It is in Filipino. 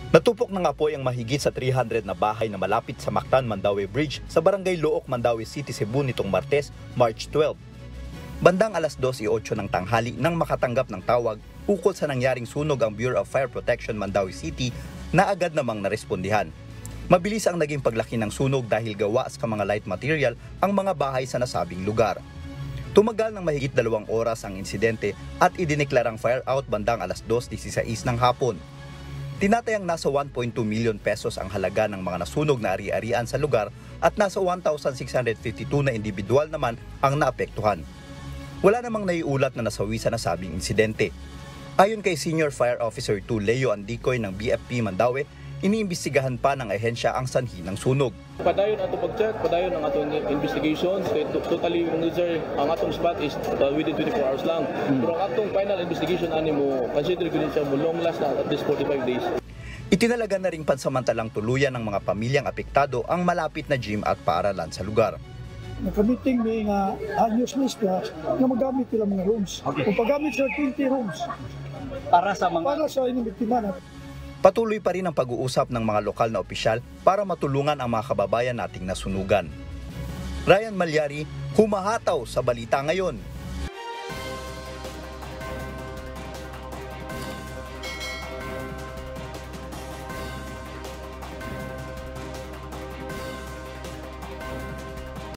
Natupok ng apoy ang mahigit sa 300 na bahay na malapit sa Mactan, Mandaue Bridge sa Barangay Look, Mandaue City, Cebu nitong Martes, March 12. Bandang alas 2:08 ng tanghali nang makatanggap ng tawag ukol sa nangyaring sunog ang Bureau of Fire Protection Mandaue City na agad namang narespondihan. Mabilis ang naging paglaki ng sunog dahil gawa sa mga light material ang mga bahay sa nasabing lugar. Tumagal ng mahigit 2 oras ang insidente at idineklarang fire out bandang alas 2:16 ng hapon. Tinatayang nasa 1.2 million pesos ang halaga ng mga nasunog na ari-arian sa lugar at nasa 1,652 na individual naman ang naapektuhan. Wala namang naiulat na nasawi sa nasabing insidente. Ayon kay Senior Fire Officer 2 Leo Andicoy ng BFP Mandaue, iniimbestigahan pa ng ahensya ang sanhi ng sunog. Padayon ato pag-check, padayon ang atong investigations. Totally, sir, ang atong spot is within 24 hours lang. Pero ang atong final investigation ani mo, consider ko din siya mo long last na at least 45 days. Itinalaga na ring pansamantalang tuluyan ng mga pamilyang apektado ang malapit na gym at paaralan sa lugar. Nakamiting may nga news list na magamit nila mga rooms. Okay. Kung paggamit sa 20 rooms Para sa mga para sa inyong biktima na Patuloy pa rin ang pag-uusap ng mga lokal na opisyal para matulungan ang mga kababayan nating nasunugan. Ryan Malyari, humahataw sa Balita Ngayon.